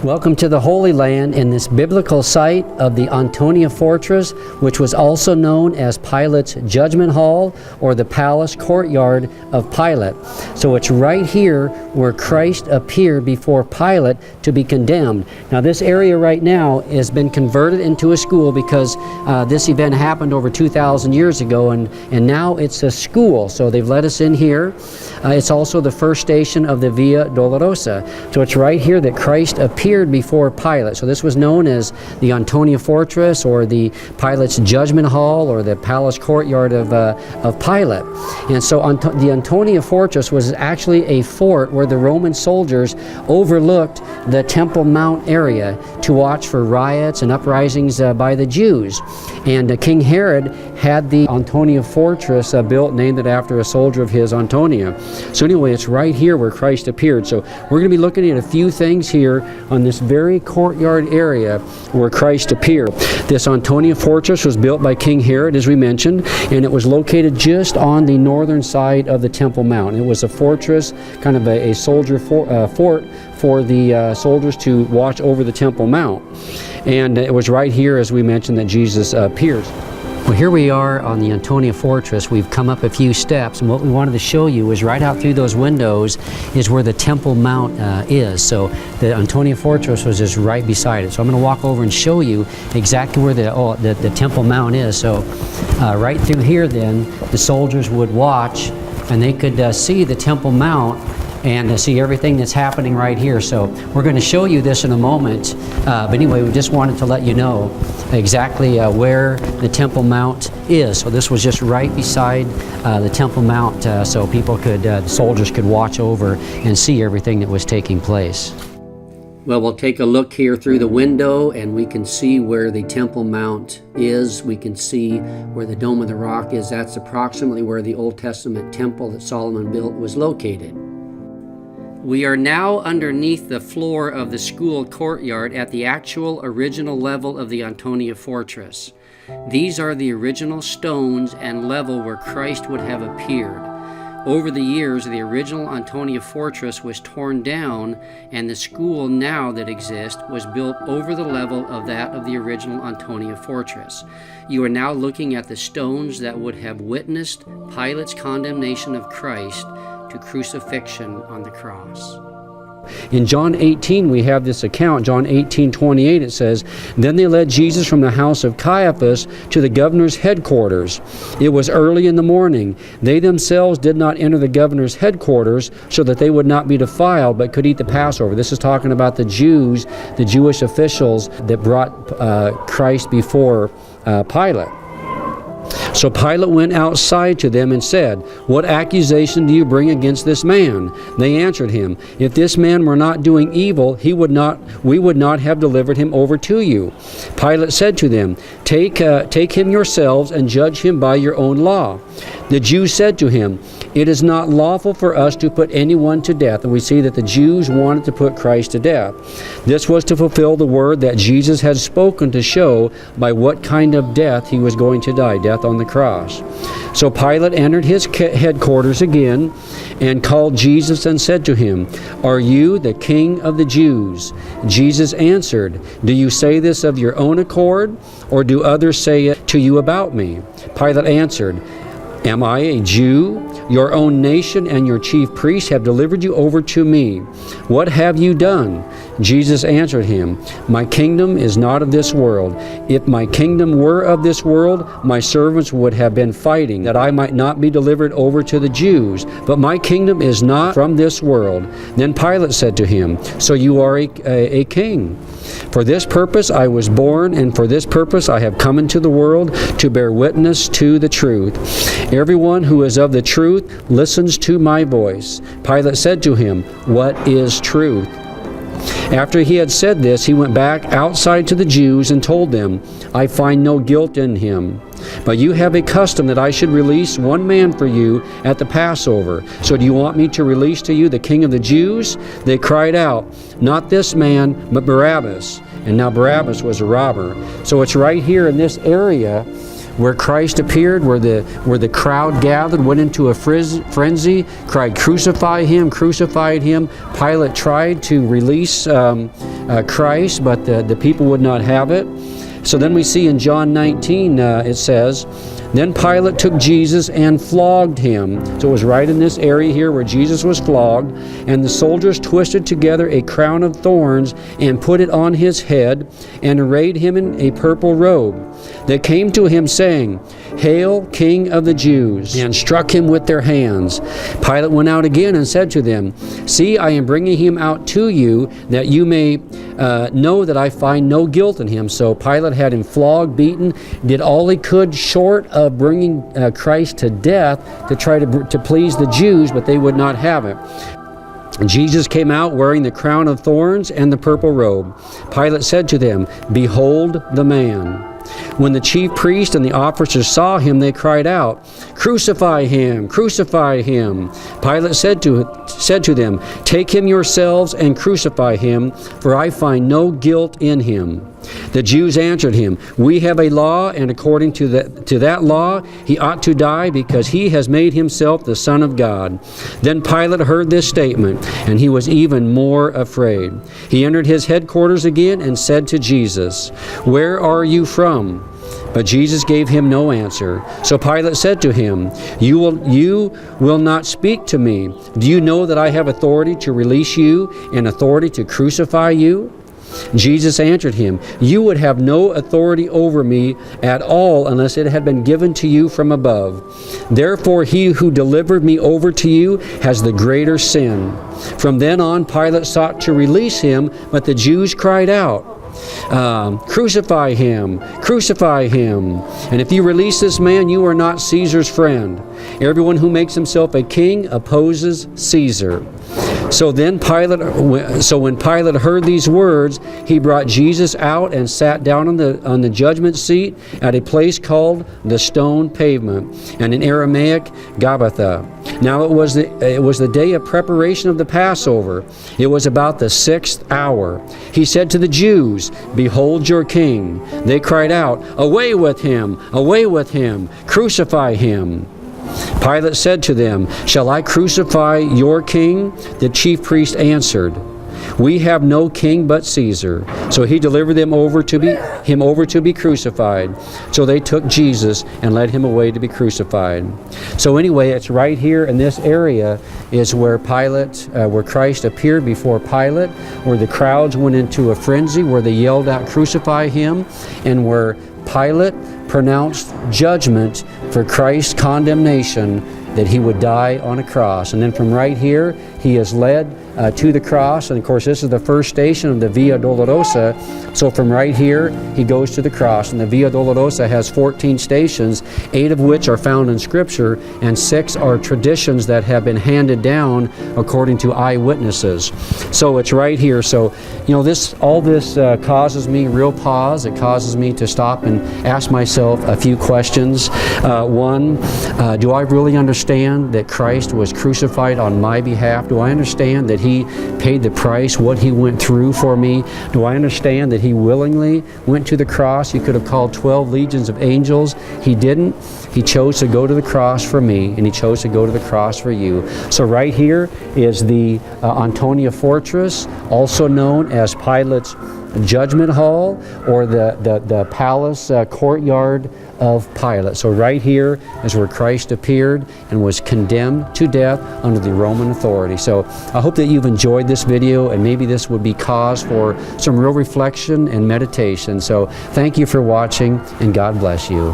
Welcome to the Holy Land in this biblical site of the Antonia Fortress, which was also known as Pilate's Judgment Hall or the Palace Courtyard of Pilate. So it's right here where Christ appeared before Pilate to be condemned. Now this area right now has been converted into a school because this event happened over 2,000 years ago, and now it's a school. So they've let us in here. It's also the first station of the Via Dolorosa. So it's right here that Christ appeared before Pilate. So this was known as the Antonia Fortress or the Pilate's Judgment Hall or the Palace Courtyard of Pilate. And so the Antonia Fortress was actually a fort where the Roman soldiers overlooked the Temple Mount area to watch for riots and uprisings by the Jews. And King Herod had the Antonia Fortress built, named it after a soldier of his, Antonia. So anyway, it's right here where Christ appeared. So we're going to be looking at a few things here on this very courtyard area where Christ appeared. This Antonia Fortress was built by King Herod, as we mentioned, and it was located just on the northern side of the Temple Mount. It was a fortress, kind of a soldier fort for the soldiers to watch over the Temple Mount. And it was right here, as we mentioned, that Jesus appears. Well, here we are on the Antonia Fortress. We've come up a few steps, and what we wanted to show you is right out through those windows is where the Temple Mount is. So the Antonia Fortress was just right beside it. So I'm going to walk over and show you exactly where the Temple Mount is. So right through here then, the soldiers would watch, and they could see the Temple Mount and see everything that's happening right here. So we're going to show you this in a moment, but anyway, we just wanted to let you know exactly where the Temple Mount is. So this was just right beside the Temple Mount, so people could, soldiers could watch over and see everything that was taking place. Well, we'll take a look here through the window and we can see where the Temple Mount is. We can see where the Dome of the Rock is. That's approximately where the Old Testament temple that Solomon built was located. We are now underneath the floor of the school courtyard at the actual original level of the Antonia Fortress. These are the original stones and level where Christ would have appeared. Over the years, the original Antonia Fortress was torn down, and the school now that exists was built over the level of that of the original Antonia Fortress. You are now looking at the stones that would have witnessed Pilate's condemnation of Christ to crucifixion on the cross. In John 18, we have this account. John 18:28, it says, "Then they led Jesus from the house of Caiaphas to the governor's headquarters. It was early in the morning. They themselves did not enter the governor's headquarters so that they would not be defiled, but could eat the Passover." This is talking about the Jews, the Jewish officials that brought Christ before Pilate. So Pilate went outside to them and said, "What accusation do you bring against this man?" They answered him, "If this man were not doing evil, we would not have delivered him over to you." Pilate said to them, Take him yourselves and judge him by your own law." The Jews said to him, "It is not lawful for us to put anyone to death." And we see that the Jews wanted to put Christ to death. This was to fulfill the word that Jesus had spoken to show by what kind of death he was going to die, death on the cross. So Pilate entered his headquarters again and called Jesus and said to him, "Are you the king of the Jews?" Jesus answered, "Do you say this of your own accord, or do others say it to you about me?" Pilate answered, "Am I a Jew? Your own nation and your chief priests have delivered you over to me. What have you done?" Jesus answered him, "My kingdom is not of this world. If my kingdom were of this world, my servants would have been fighting, that I might not be delivered over to the Jews. But my kingdom is not from this world." Then Pilate said to him, "So you are a king? For this purpose I was born, and for this purpose I have come into the world, to bear witness to the truth. Everyone who is of the truth listens to my voice." Pilate said to him, "What is truth?" After he had said this, he went back outside to the Jews and told them, "I find no guilt in him. But you have a custom that I should release one man for you at the Passover. So do you want me to release to you the king of the Jews?" They cried out, "Not this man, but Barabbas." And now Barabbas was a robber. So it's right here in this area where Christ appeared, where the crowd gathered, went into a frenzy, cried, "Crucify him, crucified him." Pilate tried to release Christ, but the people would not have it. So then we see in John 19, it says, "Then Pilate took Jesus and flogged him." So it was right in this area here where Jesus was flogged. "And the soldiers twisted together a crown of thorns and put it on his head and arrayed him in a purple robe. They came to him saying, 'Hail, King of the Jews,' and struck him with their hands. Pilate went out again and said to them, 'See, I am bringing him out to you, that you may know that I find no guilt in him.' So Pilate had him flogged, beaten, did all he could short of bringing Christ to death to try to please the Jews, but they would not have it. Jesus came out wearing the crown of thorns and the purple robe. Pilate said to them, 'Behold the man.' When the chief priest and the officers saw him, they cried out, 'Crucify him! Crucify him!' Pilate said to them, 'Take him yourselves and crucify him, for I find no guilt in him.' The Jews answered him, 'We have a law, and according to that law he ought to die, because he has made himself the Son of God.' Then Pilate heard this statement, and he was even more afraid. He entered his headquarters again and said to Jesus, 'Where are you from?' But Jesus gave him no answer. So Pilate said to him, You will not speak to me. Do you know that I have authority to release you and authority to crucify you?' Jesus answered him, 'You would have no authority over me at all unless it had been given to you from above. Therefore he who delivered me over to you has the greater sin.' From then on Pilate sought to release him, but the Jews cried out, 'Crucify him! Crucify him! And if you release this man, you are not Caesar's friend. Everyone who makes himself a king opposes Caesar.' So when Pilate heard these words, he brought Jesus out and sat down on the judgment seat at a place called the Stone Pavement, and in Aramaic, Gabbatha. Now it was the day of preparation of the Passover. It was about the 6th hour. He said to the Jews, 'Behold your king.' They cried out, 'Away with him! Away with him! Crucify him!' Pilate said to them, 'Shall I crucify your king?' The chief priest answered, 'We have no king but Caesar.' So he delivered him over to be crucified. So they took Jesus and led him away to be crucified." So anyway, it's right here in this area is where where Christ appeared before Pilate, where the crowds went into a frenzy, where they yelled out, "Crucify him," and where Pilate pronounced judgment for Christ's condemnation, that he would die on a cross. And then from right here, he is led to the cross. And of course, this is the first station of the Via Dolorosa. So from right here, he goes to the cross. And the Via Dolorosa has 14 stations, 8 of which are found in Scripture, and 6 are traditions that have been handed down according to eyewitnesses. So it's right here. So, you know, all this causes me real pause. It causes me to stop and ask myself a few questions. One, do I really understand that Christ was crucified on my behalf? Do I understand that he paid the price, what he went through for me? Do I understand that he willingly went to the cross? He could have called 12 legions of angels. He didn't. He chose to go to the cross for me, and he chose to go to the cross for you. So right here is the Antonia Fortress, also known as Pilate's Judgment Hall, or the palace courtyard of Pilate. So right here is where Christ appeared and was condemned to death under the Roman authority. So I hope that you've enjoyed this video, and maybe this would be cause for some real reflection and meditation. So thank you for watching, and God bless you.